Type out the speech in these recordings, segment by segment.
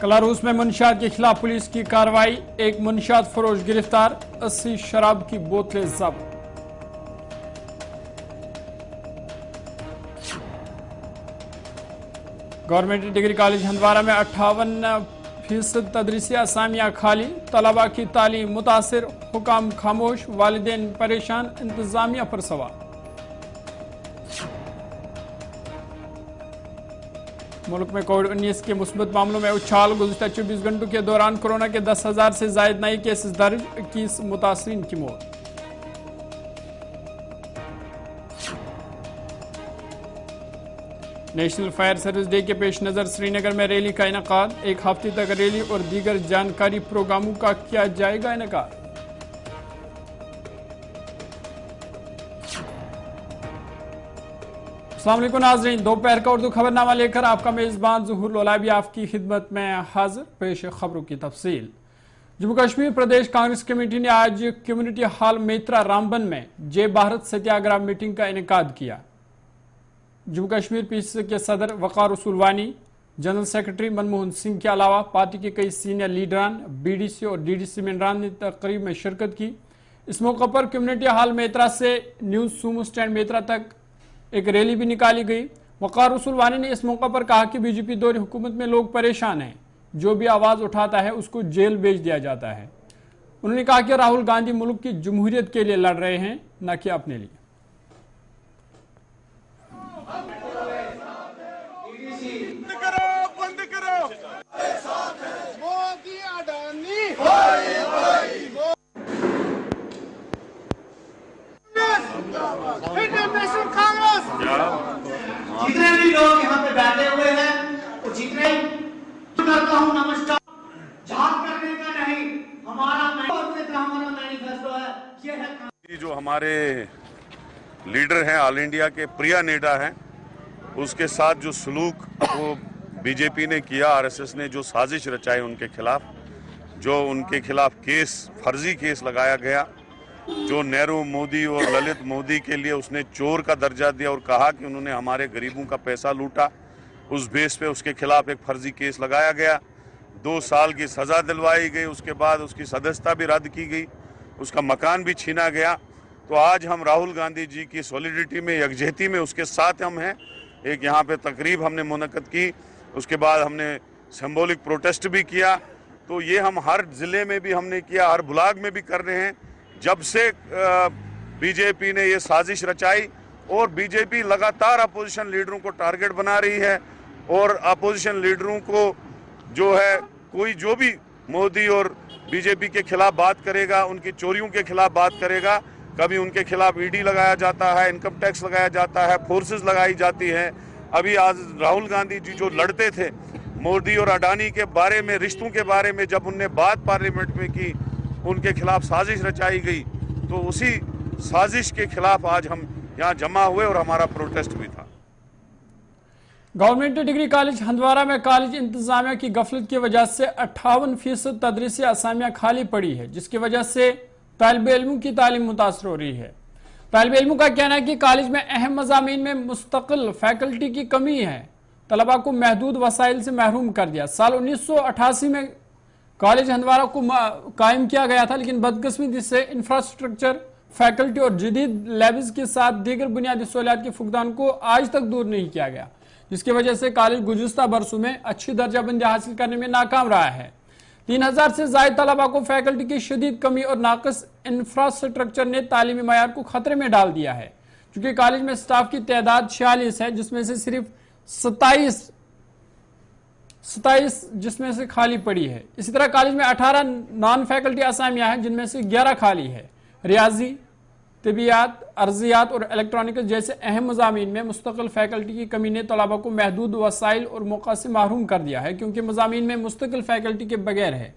कलारूस में मुनशियात के खिलाफ पुलिस की कार्रवाई, एक मुनशियात फरोश गिरफ्तार, 80 शराब की बोतलें जब्त। गवर्नमेंट डिग्री कॉलेज हंदवारा में 58% तदरीसी असामियां खाली, तलबा की तालीम मुतासिर, हुकाम खामोश, वालिदैन परेशान, इंतजामिया पर सवाल। मुल्क में कोविड-19 के मुस्बत मामलों में उछाल, गुज़िश्ता 24 घंटों के दौरान कोरोना के 10,000 से जायद नए केसेस दर्ज, 21 मुतासरीन की मौत। नेशनल फायर सर्विस डे के पेश नज़र श्रीनगर में रैली का इनेकाद, एक हफ्ते तक रैली और दीगर जानकारी प्रोग्रामों का किया जाएगा इनेकाद। अस्सलाम वालेकुम नाज़रीन, दोपहर का उर्दू खबरनामा लेकर आपका मेज़बान ज़ुहूर लोलाबी आपकी खिदमत में हाजिर। पेश खबरों की तफसील। जम्मू कश्मीर प्रदेश कांग्रेस कमेटी ने आज कम्युनिटी हॉल मेत्रा रामबन में जय भारत सत्याग्रह मीटिंग का इनेकाद किया। जम्मू कश्मीर पीसीसी के सदर वकार रसूल वानी, जनरल सेक्रेटरी मनमोहन सिंह के अलावा पार्टी के कई सीनियर लीडरान, बीडीसी और डीडीसी मेंबरान ने तकरीब में शिरकत की। इस मौके पर कम्युनिटी हॉल मेत्रा से न्यू सूमो स्टैंड मेत्रा तक एक रैली भी निकाली गई। वकार रसूल वानी ने इस मौके पर कहा कि बीजेपी दौर हुकूमत में लोग परेशान हैं, जो भी आवाज उठाता है उसको जेल भेज दिया जाता है। उन्होंने कहा कि राहुल गांधी मुल्क की जमहूरियत के लिए लड़ रहे हैं, न कि अपने लिए। जितने भी लोग यहाँ पे बैठे हुए हैं वो जितने करता हूँ नमस्कार, झाग करने का नहीं, हमारा मैनिफेस्टो है, ये है। जो हमारे लीडर हैं, ऑल इंडिया के प्रिया नेडा हैं, उसके साथ जो सलूक वो बीजेपी ने किया, आरएसएस ने जो साजिश रचाई उनके खिलाफ, जो उनके खिलाफ केस, फर्जी केस लगाया गया, जो नेहरू मोदी और ललित मोदी के लिए उसने चोर का दर्जा दिया और कहा कि उन्होंने हमारे गरीबों का पैसा लूटा, उस बेस पे उसके खिलाफ एक फर्जी केस लगाया गया, 2 साल की सजा दिलवाई गई, उसके बाद उसकी सदस्यता भी रद्द की गई, उसका मकान भी छीना गया। तो आज हम राहुल गांधी जी की सॉलिडिटी में, यकजहती में उसके साथ हम हैं। एक यहाँ पे तकरीब हमने मुनक्कद की, उसके बाद हमने सिंबॉलिक प्रोटेस्ट भी किया। तो ये हम हर जिले में भी हमने किया, हर ब्लॉक में भी कर रहे हैं। जब से बीजेपी ने ये साजिश रचाई और बीजेपी लगातार अपोजिशन लीडरों को टारगेट बना रही है और अपोजिशन लीडरों को जो है, कोई जो भी मोदी और बीजेपी के खिलाफ बात करेगा, उनकी चोरियों के खिलाफ बात करेगा, कभी उनके खिलाफ ईडी लगाया जाता है, इनकम टैक्स लगाया जाता है, फोर्सेस लगाई जाती हैं। अभी आज राहुल गांधी जी जो लड़ते थे मोदी और अडानी के बारे में, रिश्तों के बारे में, जब उनने बात पार्लियामेंट में की, उनके खिलाफ साजिश रचाई गई। तो उसी साजिश के खिलाफ आज हम यहाँ जमा हुए और हमारा प्रोटेस्ट भी था। गवर्नमेंट डिग्री कॉलेज हंदवारा में कॉलेज इंतजामिया की गफलत की वजह से 58% तदरीसी असामियां खाली पड़ी है, जिसकी वजह से तालिब इल्मों की तालीम मुतासर हो रही है। तालिब इल्मों का कहना है कि कॉलेज में अहम मज़ामीन में मुस्तकिल फैकल्टी की कमी है, तलबा को महदूद वसाइल से महरूम कर दिया। साल 1988 में कॉलेज हंदवारा को कायम किया गया था, लेकिन बदकिस्मती से इंफ्रास्ट्रक्चर, फैकल्टी और जदीद लैब्स के साथ दीगर बुनियादी सहूलियात के फुकदान को आज तक दूर नहीं किया गया, जिसकी वजह से कॉलेज गुज़िश्ता बरसों में अच्छी दर्जाबंदी हासिल करने में नाकाम रहा है। 3000 से ज्यादा तलबा को फैकल्टी की शदीद कमी और नाकस इंफ्रास्ट्रक्चर ने तालीमी मयार को खतरे में डाल दिया है। चूंकि कॉलेज में स्टाफ की तादाद 46 है, जिसमें से सिर्फ 27 जिसमें से खाली पड़ी है। इसी तरह कॉलेज में 18 नॉन फैकल्टी असामियां हैं, जिनमें से 11 खाली है। रियाजी, तिबियात, अर्जियात और इलेक्ट्रॉनिक्स जैसे अहम मज़ामीन में मुस्तकिल फैकल्टी की कमी ने तलबा को महदूद वसाइल और मौका से महरूम कर दिया है, क्योंकि मज़ामीन में मुस्तकिल फैकल्टी के बगैर है।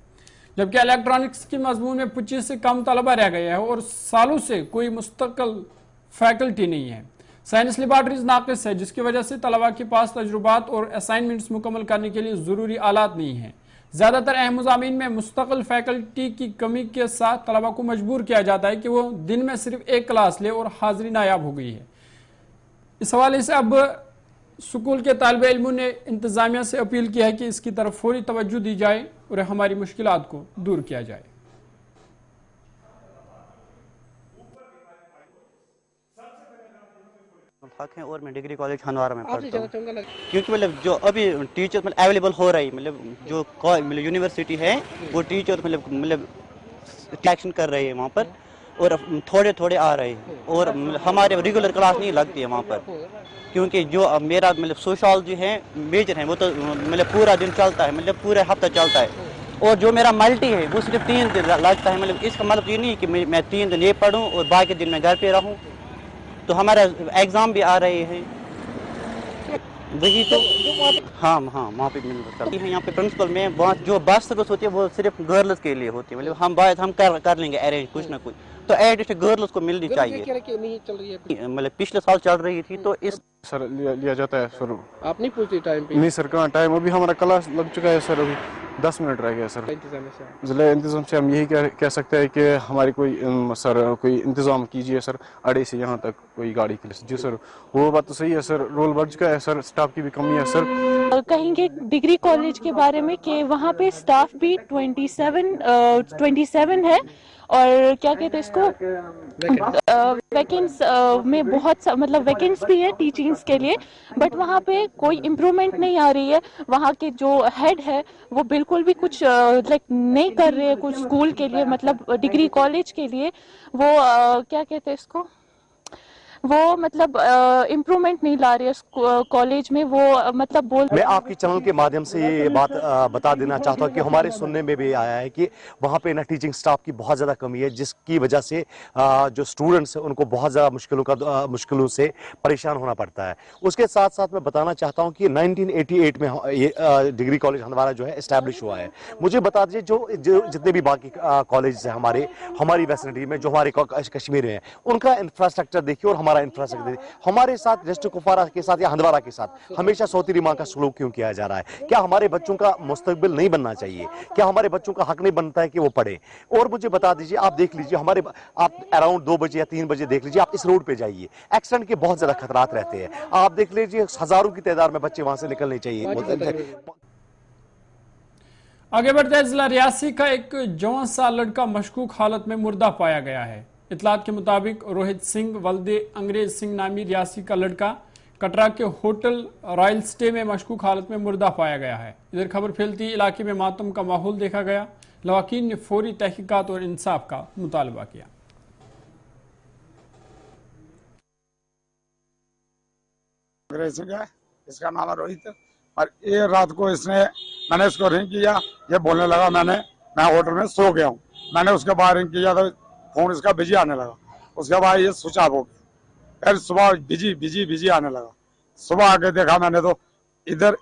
जबकि इलेक्ट्रॉनिक्स के मजमून में 25 से कम तलबा रह गए हैं और सालों से कोई मुस्तकिल फैकल्टी नहीं है। साइंस लेबॉर्ट्रीज नाकिस है, जिसकी वजह से तलबा के पास तजुर्बात और असाइनमेंट्स मुकम्मल करने के लिए ज़रूरी आलात नहीं है। ज़्यादातर अहम मज़ामीन में मुस्तकिल फैकल्टी की कमी के साथ तलबा को मजबूर किया जाता है कि वो दिन में सिर्फ एक क्लास ले और हाजिरी नायाब हो गई है। इस हवाले से अब स्कूल के तालिब इल्मों ने इंतजामिया से अपील की है कि इसकी तरफ फौरी तवज्जो दी जाए और हमारी मुश्किलात को दूर किया जाए। हैं और मैं डिग्री कॉलेज हंदवारा में पढ़ता हूँ, क्योंकि मतलब जो अभी टीचर मतलब अवेलेबल हो रही मतलब जो मतलब यूनिवर्सिटी है वो टीचर मतलब सिलेक्शन कर रही है वहाँ पर, और थोड़े थोड़े आ रहे हैं और हमारे रेगुलर क्लास नहीं लगती है वहाँ पर, क्योंकि जो मेरा मतलब सोशियोलॉजी है मेजर है वो तो मतलब पूरा दिन चलता है, मतलब पूरा हफ्ता चलता है, और जो मेरा मल्टी है वो सिर्फ 3 दिन लगता है। मतलब इसका मतलब ये नहीं कि मैं 3 दिन ये पढ़ूँ और बाकी दिन मैं घर पे रहूँ, तो हमारा एग्ज़ाम भी आ रहे हैं वही तो। हाँ वहाँ पे मिल यहाँ पे प्रिंसिपल में वहाँ जो बस सर्विस होती है वो सिर्फ गर्ल्स के लिए होती है, मतलब हम बात हम कर लेंगे अरेंज कुछ ना कुछ, तो एटलीस्ट गर्ल्स को मिलनी चाहिए। नहीं चल रही है, मतलब पिछले साल चल रही थी तो इस सर लिया जाता है सर। आप नहीं पूछते टाइम पे? नहीं सर, कहाँ टाइम, अभी हमारा क्लास लग चुका है सर, अभी 10 मिनट रह गया सर। ज़िला इंतज़ाम से हम यही कह सकते हैं कि हमारी कोई सर कोई इंतज़ाम कीजिए सर, अड़े से यहाँ तक कोई गाड़ी के लिए। जी सर, वो बात तो सही है सर, रोल बढ़ चुका है सर, स्टाफ की भी कमी है सर। कहेंगे डिग्री कॉलेज के बारे में कि वहाँ पे स्टाफ भी 27 है, और क्या कहते हैं इसको वैकेंस में बहुत मतलब वैकेंस भी है टीचिंग्स के लिए, बट वहाँ पे कोई इम्प्रूवमेंट नहीं आ रही है। वहाँ के जो हेड है वो बिल्कुल भी कुछ लाइक नहीं कर रहे हैं कुछ स्कूल के लिए, मतलब डिग्री कॉलेज के लिए। वो क्या कहते हैं इसको, वो मतलब इम्प्रूवमेंट नहीं ला रही है कॉलेज में। वो मतलब मैं आपके चैनल के माध्यम से ये बात बता देना चाहता हूँ कि हमारे सुनने में भी आया है कि वहाँ पे ना टीचिंग स्टाफ की बहुत ज़्यादा कमी है, जिसकी वजह से जो स्टूडेंट्स हैं उनको बहुत ज़्यादा मुश्किलों से परेशान होना पड़ता है। उसके साथ साथ मैं बताना चाहता हूँ कि 1988 में ये डिग्री कॉलेज हंदवारा जो है इस्टेब्लिश हुआ है। मुझे बता दीजिए जो जितने भी बाकी कॉलेज हैं हमारी वेसिनिटी में, जो हमारे कश्मीर में है, उनका इंफ्रास्ट्रक्चर देखिए और हमारा इंफ्रास्ट्रक्चर हमारे साथ डिस्ट्रिक्ट कुपवारा के साथ या हंदवारा के साथ हमेशा सौतेली माँ का सलूक क्यों किया जा रहा है? क्या हमारे बच्चों का मुस्तकबिल नहीं बनना चाहिए? क्या हमारे बच्चों का हक नहीं बनता है कि वो पढ़े? और मुझे बता दीजिए, आप देख लीजिए आप अराउंड 2 बजे या 3 बजे देख लीजिए, आप इस रोड पे जाइए, एक्सीडेंट के बहुत ज्यादा खतरात रहते हैं। आप देख लीजिए हजारों की तादाद में बच्चे वहां से निकलने चाहिए। आगे बढ़ते हैं, जिला रियासी का एक 54 साल लड़का मशकूक हालत में मुर्दा पाया गया है। इतलात के मुताबिक रोहित सिंह वल्दे अंग्रेज सिंह नामी रियासी का लड़का कटरा के होटल रॉयल स्टे में मशकूक हालत में मुर्दा पाया गया है। इधर खबर फैलती इलाके में मातम का माहौल देखा गया। लवाकीन ने फौरी तहकीकात और इंसाफ का मुतालबा किया। अंग्रेज सिंह है, इसका नाम है रोहित, और ये रात को मैंने इसको रिंग किया, ये बोलने लगा मैं होटल में सो गया हूँ। मैंने उसके बाद रिंग किया तो फोन इसका बिजी आने लगा। उसके बाद ये स्विच ऑफ हो गया, फिर सुबह बिजी आने लगा। सुबह आके देखा मैंने तो इधर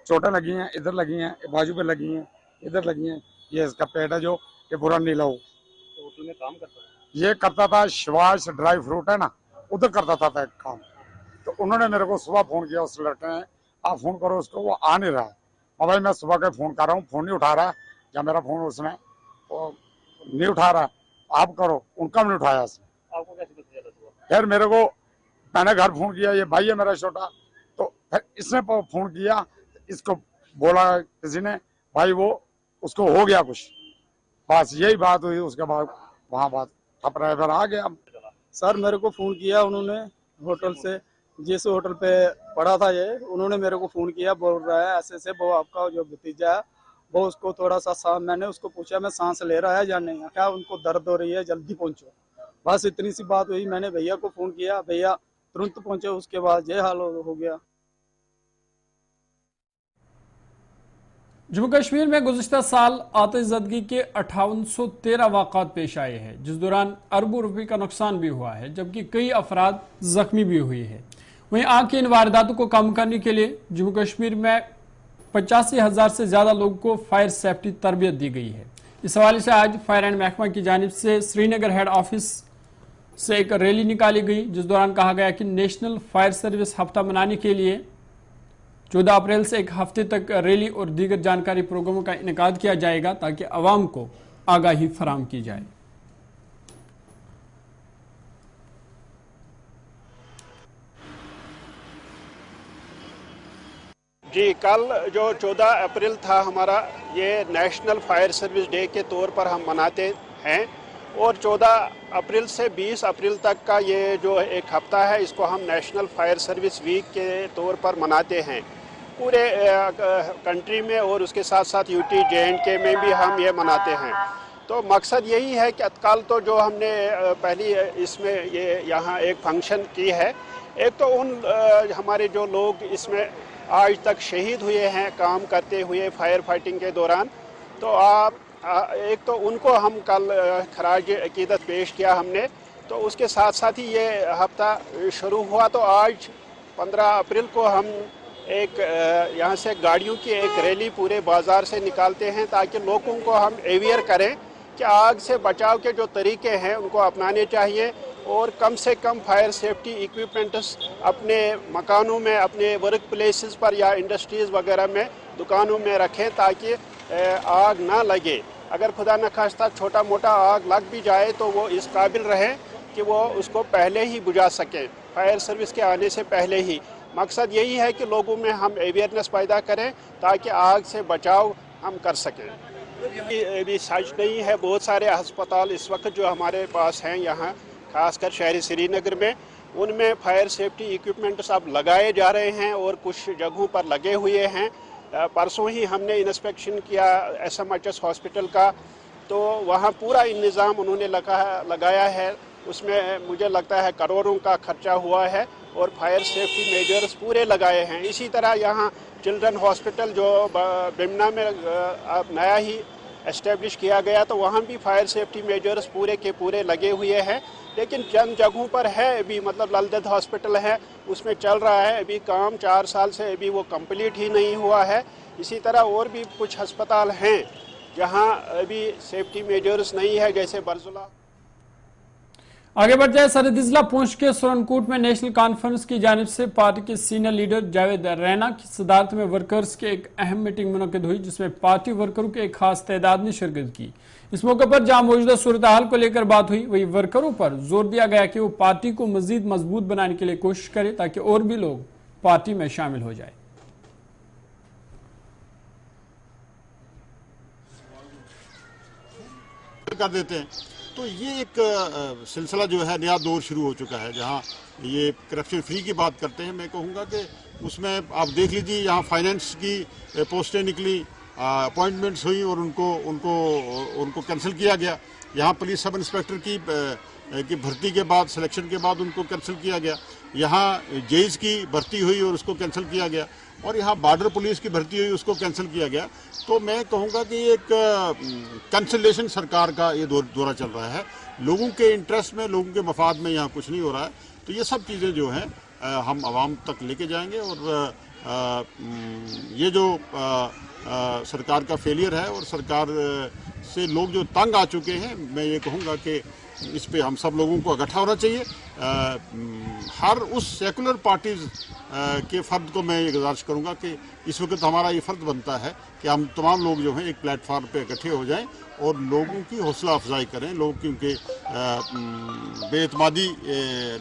चोटें लगी हैं, इधर लगी हैं, बाजू पे लगी हैं, इधर लगी हैं। ये इसका पेट है जो ये पूरा नीला हो। तो होटल में काम करता था? ये करता था शिवाश ड्राई फ्रूट है ना, उधर करता था काम। तो उन्होंने मेरे को सुबह फोन किया, उस लड़के ने, आप फोन करो उसको, वो आ नहीं रहा है। और भाई मैं सुबह का फोन कर रहा हूँ, फोन नहीं उठा रहा है, या मेरा फोन उसने नहीं उठा रहा है, आप करो, उनका नहीं उठाया। आपको कैसे पता चला सुबह? फिर मेरे को मैंने घर फोन किया, ये भाई है मेरा छोटा, तो फिर इसने फोन किया, इसको बोला किसी ने, भाई वो उसको हो गया कुछ, बस यही बात हुई। उसके बाद वहाँ बात थपरा फिर आ गया। सर मेरे को फोन किया उन्होंने होटल से, जिस होटल पे पड़ा था ये, उन्होंने मेरे को फोन किया, बोल रहा है ऐसे वो आपका जो भतीजा है वो उसको थोड़ा सा मैंने उसको पूछा मैं सांस ले रहा है या नहीं, क्या उनको दर्द हो रही है, जल्दी पहुंचो, बस इतनी सी बात हुई। मैंने भैया को फोन किया, भैया तुरंत पहुंचे, उसके बाद ये हाल हो गया। जम्मू कश्मीर में गुज़िश्ता साल आतिशज़दगी के 5813 वाक़ात पेश आए हैं, जिस दौरान अरबों रुपये का नुकसान भी हुआ है, जबकि कई अफराद जख्मी भी हुए हैं। वहीं आग की इन वारदातों को कम करने के लिए जम्मू कश्मीर में 85,000 से ज़्यादा लोगों को फायर सेफ्टी तरबियत दी गई है। इस हवाले से आज फायर एंड महकमा की जानिब से श्रीनगर हेड ऑफिस से एक रैली निकाली गई, जिस दौरान कहा गया कि नेशनल फायर सर्विस हफ्ता मनाने के लिए 14 अप्रैल से एक हफ्ते तक रैली और दीगर जानकारी प्रोग्रामों का इनेकाद किया जाएगा, ताकि अवाम को आगाही फराहम की जाए। जी, कल जो 14 अप्रैल था हमारा, ये नेशनल फायर सर्विस डे के तौर पर हम मनाते हैं और 14 अप्रैल से 20 अप्रैल तक का ये जो एक हफ्ता है, इसको हम नेशनल फायर सर्विस वीक के तौर पर मनाते हैं पूरे कंट्री में, और उसके साथ साथ यूटी JNK में भी हम ये मनाते हैं। तो मकसद यही है कि कल तो जो हमने पहली इसमें ये यहाँ एक फंक्शन की है, एक तो उन हमारे जो लोग इसमें आज तक शहीद हुए हैं काम करते हुए फायर फाइटिंग के दौरान, तो एक तो उनको हम कल खराज अकीदत पेश किया हमने। तो उसके साथ साथ ही ये हफ्ता शुरू हुआ, तो आज 15 अप्रैल को हम एक यहाँ से गाड़ियों की एक रैली पूरे बाज़ार से निकालते हैं ताकि लोगों को हम अवेयर करें कि आग से बचाव के जो तरीके हैं उनको अपनाने चाहिए और कम से कम फायर सेफ्टी इक्विपमेंट्स अपने मकानों में, अपने वर्क प्लेसेस पर या इंडस्ट्रीज़ वगैरह में, दुकानों में रखें ताकि आग ना लगे। अगर खुदा न खास्ता छोटा मोटा आग लग भी जाए तो वो इस काबिल रहे कि वो उसको पहले ही बुझा सकें, फायर सर्विस के आने से पहले ही। मकसद यही है कि लोगों में हम अवेयरनेस पैदा करें ताकि आग से बचाव हम कर सकें। अभी सच नहीं है, बहुत सारे अस्पताल इस वक्त जो हमारे पास हैं यहाँ, खासकर शहरी श्रीनगर में, उनमें फायर सेफ्टी इक्विपमेंट्स अब लगाए जा रहे हैं और कुछ जगहों पर लगे हुए हैं। परसों ही हमने इंस्पेक्शन किया SMHS हॉस्पिटल का, तो वहाँ पूरा इंतज़ाम उन्होंने लगाया है। उसमें मुझे लगता है करोड़ों का खर्चा हुआ है और फायर सेफ्टी मेजर्स पूरे लगाए हैं। इसी तरह यहाँ चिल्ड्रन हॉस्पिटल जो बिमना में नया ही एस्टेब्लिश किया गया, तो वहाँ भी फायर सेफ्टी मेजर्स पूरे के पूरे लगे हुए हैं। लेकिन चंद जगहों पर है अभी, मतलब ललदत हॉस्पिटल है उसमें चल रहा है अभी काम, 4 साल से अभी वो कंप्लीट ही नहीं हुआ है। इसी तरह और भी कुछ अस्पताल हैं जहां अभी सेफ्टी मेजर्स नहीं है, जैसे बरजुला। आगे बढ़ जाए, सरदिजला पहुंच के सुरनकोट में नेशनल कॉन्फ्रेंस की जानिब से पार्टी के सीनियर लीडर जावेद रैना की सदारत में वर्कर्स की एक अहम मीटिंग मुनक्किद हुई, जिसमें पार्टी वर्करों के एक खास तादाद ने शिरकत की। इस मौके पर जहां मौजूदा सूरत हाल को लेकर बात हुई, वही वर्करों पर जोर दिया गया कि वो पार्टी को मजीद मजबूत बनाने के लिए कोशिश करें ताकि और भी लोग पार्टी में शामिल हो जाए। कर देते हैं तो ये एक सिलसिला जो है नया दौर शुरू हो चुका है, जहां ये करप्शन फ्री की बात करते हैं। मैं कहूँगा कि उसमें आप देख लीजिए, यहाँ फाइनेंस की पोस्टें निकली, अपॉइंटमेंट्स हुई और उनको कैंसिल किया गया। यहाँ पुलिस सब इंस्पेक्टर की भर्ती के बाद, सिलेक्शन के बाद उनको कैंसिल किया गया। यहाँ जेज की भर्ती हुई और उसको कैंसिल किया गया, और यहाँ बॉर्डर पुलिस की भर्ती हुई, उसको कैंसिल किया गया। तो मैं कहूँगा कि एक कैंसिलेशन सरकार का ये दौरा चल रहा है। लोगों के इंटरेस्ट में, लोगों के मफाद में यहाँ कुछ नहीं हो रहा है। तो ये सब चीज़ें जो हैं हम आवाम तक लेके जाएंगे, और ये जो सरकार का फेलियर है और सरकार से लोग जो तंग आ चुके हैं, मैं ये कहूँगा कि इस पे हम सब लोगों को इकट्ठा होना चाहिए। हर उस सेकुलर पार्टीज के फ़र्द को मैं ये गुजारिश करूँगा कि इस वक्त हमारा ये फ़र्ज बनता है कि हम तमाम लोग जो हैं एक प्लेटफार्म पे इकट्ठे हो जाएं और लोगों की हौसला अफजाई करें। लोग क्योंकि बेइतमादी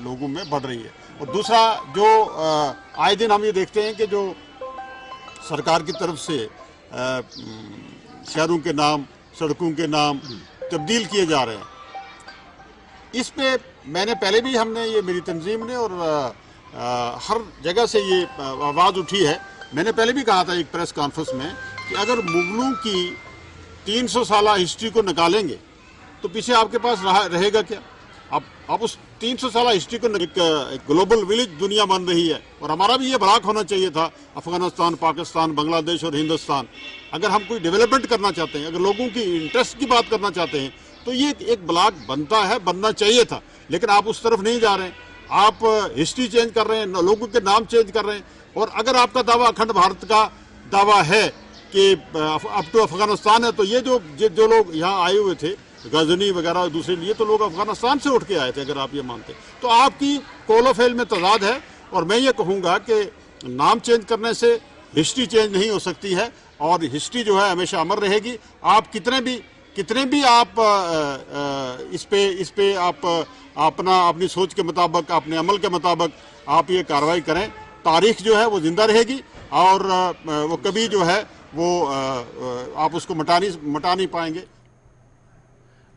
लोगों में बढ़ रही है। और दूसरा, जो आए दिन हम ये देखते हैं कि जो सरकार की तरफ से शहरों के नाम, सड़कों के नाम तब्दील किए जा रहे हैं, इस पे मैंने पहले भी, हमने ये, मेरी तंजीम ने और हर जगह से ये आवाज़ उठी है। मैंने पहले भी कहा था एक प्रेस कॉन्फ्रेंस में कि अगर मुगलों की 300 साल हिस्ट्री को निकालेंगे तो पीछे आपके पास रहेगा क्या? अब उस 300 साल हिस्ट्री को एक ग्लोबल विलेज दुनिया बन रही है, और हमारा भी ये ब्लॉक होना चाहिए था, अफगानिस्तान, पाकिस्तान, बांग्लादेश और हिंदुस्तान। अगर हम कोई डेवलपमेंट करना चाहते हैं, अगर लोगों की इंटरेस्ट की बात करना चाहते हैं, तो ये एक ब्लॉक बनता है, बनना चाहिए था। लेकिन आप उस तरफ नहीं जा रहे हैं, आप हिस्ट्री चेंज कर रहे हैं, लोगों के नाम चेंज कर रहे हैं। और अगर आपका दावा अखंड भारत का दावा है कि अप टू अफगानिस्तान है, तो ये जो लोग यहाँ आए हुए थे, गजनी वगैरह दूसरे लिए, तो लोग अफगानिस्तान से उठ के आए थे। अगर आप ये मानते तो आपकी कोलोफेल में तजाद है। और मैं ये कहूँगा कि नाम चेंज करने से हिस्ट्री चेंज नहीं हो सकती है, और हिस्ट्री जो है हमेशा अमर रहेगी। आप कितने भी आप इस पे आप अपनी सोच के मुताबिक, अपने अमल के मुताबिक आप ये कार्रवाई करें, तारीख जो है वो जिंदा रहेगी। और वो कभी जो है वो आप उसको मटा नहीं पाएंगे।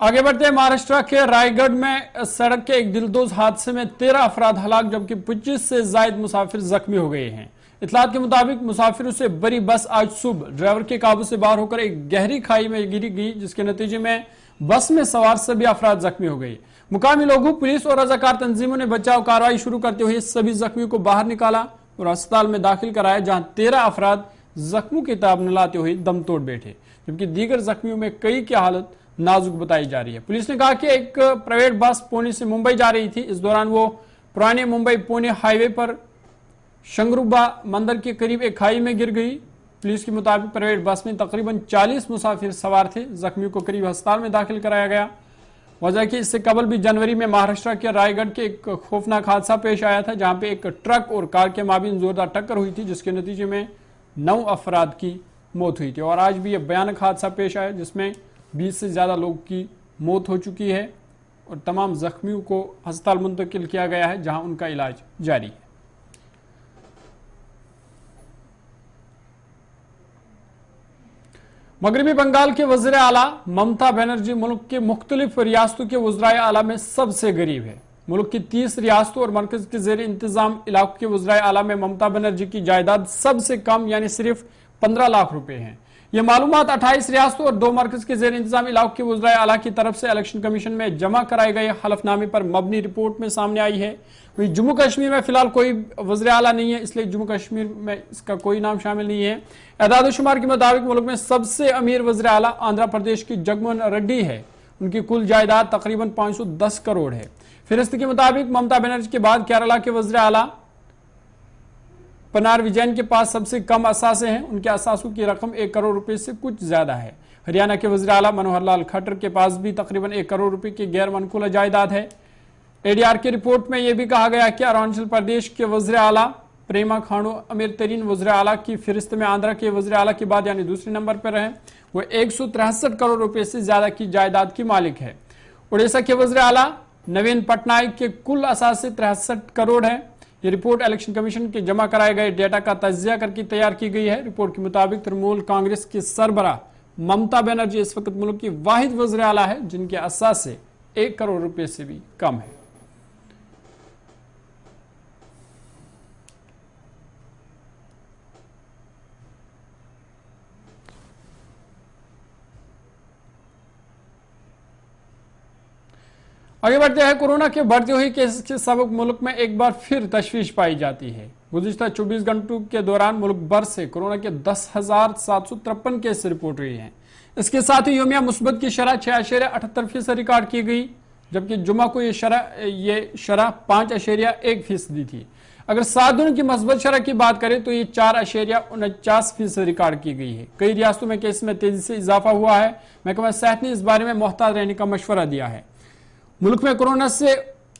आगे बढ़ते हैं। महाराष्ट्र के रायगढ़ में सड़क के एक दिलदोज हादसे में 13 अफराद हलाक जबकि 25 से ज्यादा मुसाफिर जख्मी हो गए हैं। इत्तलात के मुताबिक मुसाफिरों से बड़ी बस आज सुबह ड्राइवर के काबू से बाहर होकर एक गहरी खाई में गिरी गई, जिसके नतीजे में बस में सवार सभी अफराद जख्मी हो गए। मुकामी लोगों, पुलिस और रजाकार तंजीमों ने बचाव कार्रवाई शुरू करते हुए सभी जख्मियों को बाहर निकाला और अस्पताल में दाखिल कराया, जहां 13 अफराद जख्मों की ताब न लाते हुए दम तोड़ बैठे, जबकि दीगर जख्मियों में कई की हालत नाजुक बताई जा रही है। पुलिस ने कहा कि एक प्राइवेट बस पुणे से मुंबई जा रही थी। इस दौरान वो पुराने मुंबई पुणे हाईवे पर शंगरुबा मंदिर के करीब एक खाई में गिर गई। पुलिस के मुताबिक प्राइवेट बस में तकरीबन 40 मुसाफिर सवार थे। जख्मियों को करीब अस्पताल में दाखिल कराया गया। वजह कि इससे कबल भी जनवरी में महाराष्ट्र के रायगढ़ के एक खौफनाक हादसा पेश आया था, जहां पे एक ट्रक और कार के माबीन जोरदार टक्कर हुई थी, जिसके नतीजे में 9 अफराद की मौत हुई थी। और आज भी यह भयानक हादसा पेश आया जिसमें 20 से ज्यादा लोगों की मौत हो चुकी है और तमाम जख्मियों को अस्पताल मुंतकिल किया गया है, जहां उनका इलाज जारी है। मगरबी बंगाल के वज़ीर आला ममता बनर्जी मुल्क के मुख्तलिफ रियासतों के वज़राए आला में सबसे गरीब है। मुल्क की 30 रियासतों और मरकज के ज़ेर इंतजाम इलाकों के वज़राए आला में ममता बनर्जी की जायदाद सबसे कम यानी सिर्फ 15 लाख रुपए है। ये मालूमात 28 रियासतों और 2 मरकज के ज़ेर इंतजाम इलाकों के वज़राए आला की तरफ से इलेक्शन कमीशन में जमा कराए गए हलफनामे पर मबनी रिपोर्ट में सामने आई है। वहीं जम्मू कश्मीर में फिलहाल कोई वज़ीर आला नहीं है, इसलिए जम्मू कश्मीर में इसका कोई नाम शामिल नहीं है। एदाद शुमार के मुताबिक मुल्क में सबसे अमीर वज़ीर आला आंध्र प्रदेश की जगनमोहन रेड्डी है। उनकी कुल जायदाद तकरीबन 510 करोड़ है। फिरिस्त के मुताबिक ममता बनर्जी के बाद केरला के वज़ीर आला पिनाराई विजयन के पास सबसे कम असासे हैं। उनके असासों की रकम 1 करोड़ रुपए से कुछ ज्यादा है। हरियाणा के वज़ीर आला मनोहर लाल खट्टर के पास भी तकरीबन 1 करोड़ रुपए की गैर मनकूला जायदाद है। एडीआर की रिपोर्ट में यह भी कहा गया कि अरुणाचल प्रदेश के वज़ीर आला प्रेमा खांडू अमीर तरीन वज़ीर आला की फिरिस्त में आंध्र के वज़ीर आला के बाद यानी दूसरे नंबर पर है। वो 163 करोड़ रुपए से ज्यादा की जायदाद की मालिक है। उड़ीसा के वज़ीर आला नवीन पटनायक के कुल असासे 63 करोड़ है। ये रिपोर्ट इलेक्शन कमीशन के जमा कराए गए डेटा का तज्जिया करके तैयार की गई है। रिपोर्ट के मुताबिक तृणमूल कांग्रेस की सरबराह ममता बनर्जी इस वक्त मुल्क की वाहिद वज़ीर आला है जिनके असासे 1 करोड़ रुपए से भी कम है। आगे बढ़ते हैं। कोरोना के बढ़ते हुए केस के सबब मुल्क में एक बार फिर तशवीश पाई जाती है। गुज़िश्ता 24 घंटों के दौरान मुल्क भर से कोरोना के 10,753 केस रिपोर्ट हुए हैं। इसके साथ ही योमिया मुस्बत की शरह 6.78% रिकॉर्ड की गई, जबकि जुमा को ये शरह 5.1% थी। अगर 7 दिनों की मस्बत शरह की बात करें तो ये 4.49% रिकॉर्ड की गई है। कई रियासतों में केस में तेजी से इजाफा हुआ है। महकमा सेहत ने इस बारे में मोहतात रहने का मशवरा दिया है। मुल्क में कोरोना से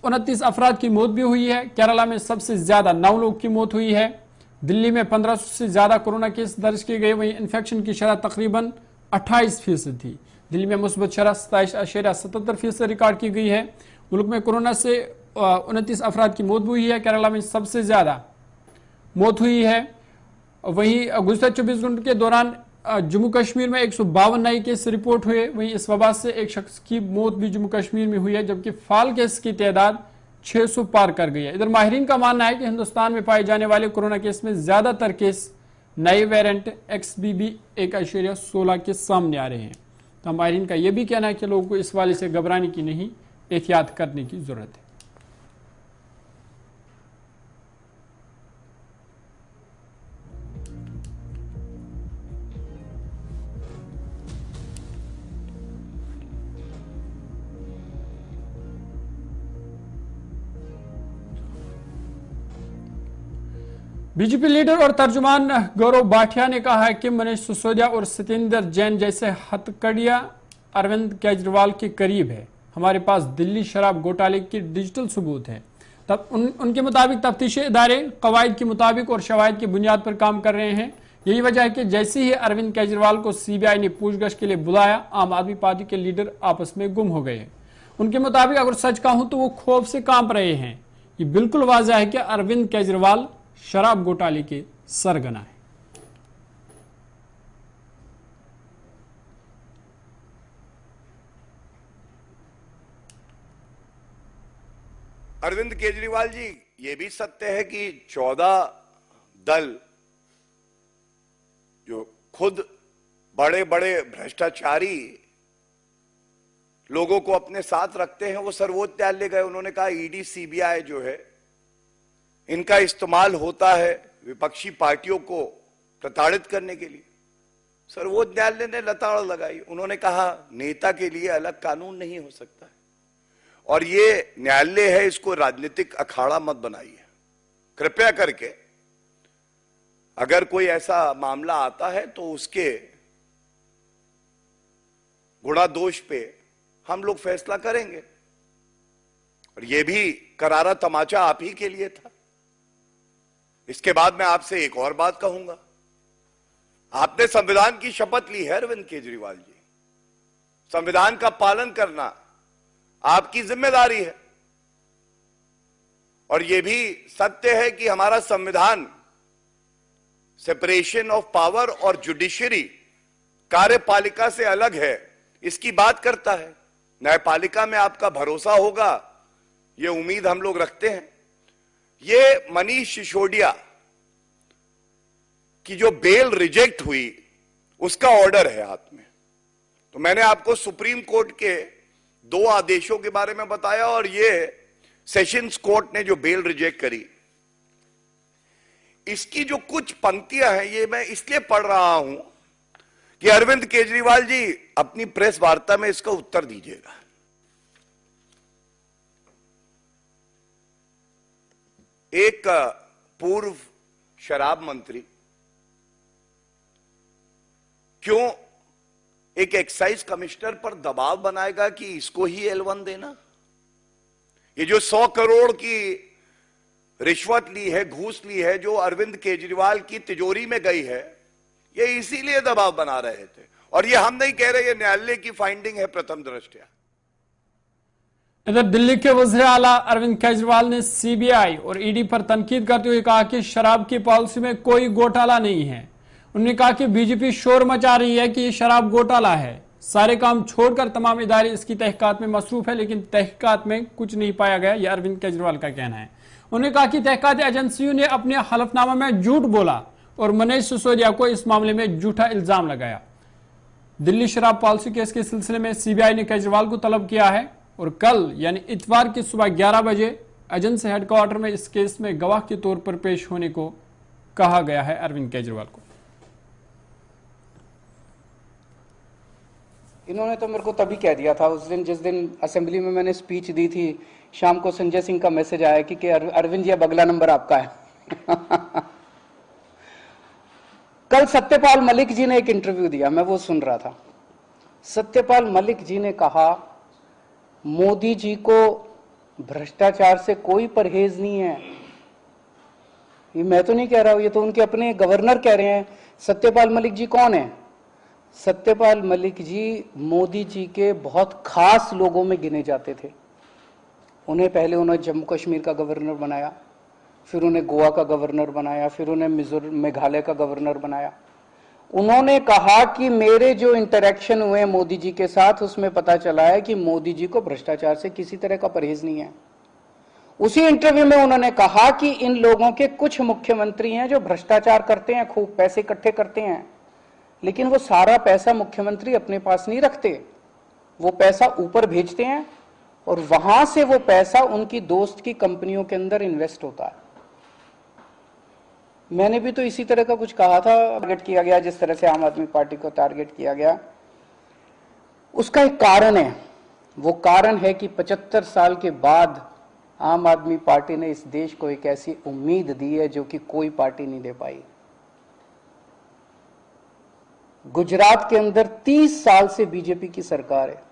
29 अफराद की मौत भी हुई है। केरला में सबसे ज्यादा 9 लोग की मौत हुई है। दिल्ली में 1500 से ज्यादा कोरोना केस दर्ज किए गए। वहीं इन्फेक्शन की शरह तकरीबन 28% थी। दिल्ली में मुस्बत शरह 27.77% रिकॉर्ड की गई है। मुल्क में कोरोना से 29 अफराद की मौत हुई है। केरला में सबसे ज्यादा मौत हुई है। वहीं गुज़िश्ता 24 घंटों के दौरान जम्मू कश्मीर में 152 नए केस रिपोर्ट हुए। वहीं इस वबा से एक शख्स की मौत भी जम्मू कश्मीर में हुई है, जबकि फाल केस की तादाद 600 पार कर गई है। इधर माहिरीन का मानना है कि हिंदुस्तान में पाए जाने वाले कोरोना केस में ज्यादातर केस नए वेरिएंट XBB 1.16 के सामने आ रहे हैं। तो माहिरीन का यह भी कहना है कि लोगों को इस वाले से घबराने की नहीं, एहतियात करने की जरूरत है। बीजेपी लीडर और तर्जुमान गौरव भाटिया ने कहा है कि मनीष सिसोदिया और सत्येंद्र जैन जैसे हथकड़ियां अरविंद केजरीवाल के करीब है। हमारे पास दिल्ली शराब घोटाले की डिजिटल सबूत है। तब उनके मुताबिक तफ्तीशी इदारे कवायद के मुताबिक और शवायद की बुनियाद पर काम कर रहे हैं। यही वजह है कि जैसे ही अरविंद केजरीवाल को CBI ने पूछताछ के लिए बुलाया, आम आदमी पार्टी के लीडर आपस में गुम हो गए। उनके मुताबिक अगर सच कहूं तो वो खौफ से कांप रहे हैं। ये बिल्कुल वाजह है कि अरविंद केजरीवाल शराब घोटाले के सरगना है। अरविंद केजरीवाल जी, ये भी सत्य है कि 14 दल जो खुद बड़े बड़े भ्रष्टाचारी लोगों को अपने साथ रखते हैं, वो सर्वोच्च न्यायालय गए। उन्होंने कहा ईडी सीबीआई जो है इनका इस्तेमाल होता है विपक्षी पार्टियों को प्रताड़ित करने के लिए। सर्वोच्च न्यायालय ने लताड़ लगाई। उन्होंने कहा नेता के लिए अलग कानून नहीं हो सकता है और ये न्यायालय है, इसको राजनीतिक अखाड़ा मत बनाइए कृपया करके। अगर कोई ऐसा मामला आता है तो उसके गुणा दोष पे हम लोग फैसला करेंगे। और ये भी करारा तमाचा आप ही के लिए था। इसके बाद मैं आपसे एक और बात कहूंगा। आपने संविधान की शपथ ली है अरविंद केजरीवाल जी। संविधान का पालन करना आपकी जिम्मेदारी है और यह भी सत्य है कि हमारा संविधान सेपरेशन ऑफ पावर और जुडिशरी कार्यपालिका से अलग है, इसकी बात करता है। न्यायपालिका में आपका भरोसा होगा, यह उम्मीद हम लोग रखते हैं। ये मनीष सिसोदिया की जो बेल रिजेक्ट हुई उसका ऑर्डर है हाथ में। तो मैंने आपको सुप्रीम कोर्ट के 2 आदेशों के बारे में बताया और ये सेशंस कोर्ट ने जो बेल रिजेक्ट करी, इसकी जो कुछ पंक्तियां हैं ये मैं इसलिए पढ़ रहा हूं कि अरविंद केजरीवाल जी अपनी प्रेस वार्ता में इसका उत्तर दीजिएगा। एक पूर्व शराब मंत्री क्यों एक एक्साइज कमिश्नर पर दबाव बनाएगा कि इसको ही L1 देना? ये जो 100 करोड़ की रिश्वत ली है, घूस ली है, जो अरविंद केजरीवाल की तिजोरी में गई है, ये इसीलिए दबाव बना रहे थे। और ये हम नहीं कह रहे, ये न्यायालय की फाइंडिंग है प्रथम दृष्टया। इधर दिल्ली के वज़ीर आला अरविंद केजरीवाल ने सीबीआई और ईडी पर तनकीद करते हुए कहा कि शराब की पॉलिसी में कोई घोटाला नहीं है। उन्होंने कहा कि बीजेपी शोर मचा रही है कि ये शराब घोटाला है। सारे काम छोड़कर तमाम इदारे इसकी तहकीकात में मसरूफ है, लेकिन तहकीकात में कुछ नहीं पाया गया, यह अरविंद केजरीवाल का कहना है। उन्होंने कहा कि तहकीकात एजेंसियों ने अपने हलफनामा में झूठ बोला और मनीष सिसोदिया को इस मामले में झूठा इल्जाम लगाया। दिल्ली शराब पॉलिसी केस के सिलसिले में सीबीआई ने केजरीवाल को तलब किया है और कल यानी इतवार की सुबह 11 बजे एजेंसी हेडक्वार्टर में इस केस में गवाह के तौर पर पेश होने को कहा गया है अरविंद केजरीवाल को। इन्होंने तो मेरे को तभी कह दिया था उस दिन, जिस दिन असेंबली में मैंने स्पीच दी थी, शाम को संजय सिंह का मैसेज आया कि अरविंद जी अब अगला नंबर आपका है। कल सत्यपाल मलिक जी ने एक इंटरव्यू दिया, मैं वो सुन रहा था। सत्यपाल मलिक जी ने कहा मोदी जी को भ्रष्टाचार से कोई परहेज नहीं है। ये मैं तो नहीं कह रहा हूं, ये तो उनके अपने गवर्नर कह रहे हैं। सत्यपाल मलिक जी कौन है? सत्यपाल मलिक जी मोदी जी के बहुत खास लोगों में गिने जाते थे। पहले उन्हें जम्मू कश्मीर का गवर्नर बनाया, फिर उन्हें गोवा का गवर्नर बनाया, फिर उन्हें मेघालय का गवर्नर बनाया। उन्होंने कहा कि मेरे जो इंटरेक्शन हुए मोदी जी के साथ उसमें पता चला है कि मोदी जी को भ्रष्टाचार से किसी तरह का परहेज नहीं है। उसी इंटरव्यू में उन्होंने कहा कि इन लोगों के कुछ मुख्यमंत्री हैं जो भ्रष्टाचार करते हैं, खूब पैसे इकट्ठे करते हैं, लेकिन वो सारा पैसा मुख्यमंत्री अपने पास नहीं रखते, वो पैसा ऊपर भेजते हैं और वहां से वो पैसा उनकी दोस्त की कंपनियों के अंदर इन्वेस्ट होता है। मैंने भी तो इसी तरह का कुछ कहा था। टारगेट किया गया जिस तरह से आम आदमी पार्टी को टारगेट किया गया, उसका एक कारण है। वो कारण है कि 75 साल के बाद आम आदमी पार्टी ने इस देश को एक ऐसी उम्मीद दी है जो कि कोई पार्टी नहीं दे पाई। गुजरात के अंदर 30 साल से बीजेपी की सरकार है,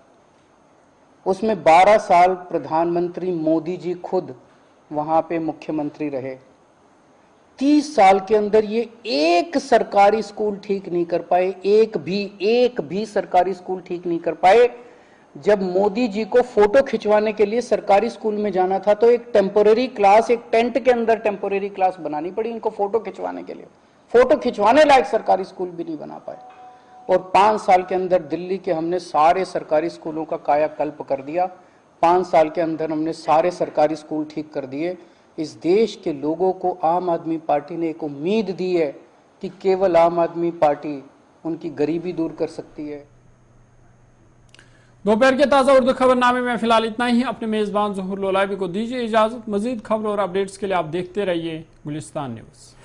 उसमें 12 साल प्रधानमंत्री मोदी जी खुद वहां पे मुख्यमंत्री रहे। 30 साल के अंदर ये एक सरकारी स्कूल ठीक नहीं कर पाए, एक भी सरकारी स्कूल ठीक नहीं कर पाए। जब मोदी जी को फोटो खिंचवाने के लिए सरकारी स्कूल में जाना था तो एक टेम्पोरेरी क्लास, एक टेंट के अंदर टेम्पोरेरी क्लास बनानी पड़ी इनको फोटो खिंचवाने के लिए। फोटो खिंचवाने लायक सरकारी स्कूल भी नहीं बना पाए। और 5 साल के अंदर दिल्ली के हमने सारे सरकारी स्कूलों का कायाकल्प कर दिया। 5 साल के अंदर हमने सारे सरकारी स्कूल ठीक कर दिए। इस देश के लोगों को आम आदमी पार्टी ने एक उम्मीद दी है कि केवल आम आदमी पार्टी उनकी गरीबी दूर कर सकती है। दोपहर के ताज़ा उर्दू खबरनामे में फिलहाल इतना ही। अपने मेज़बान ज़हूर लोलाबी को दीजिए इजाज़त। मज़ीद खबर और अपडेट्स के लिए आप देखते रहिए गुलिस्तान न्यूज़।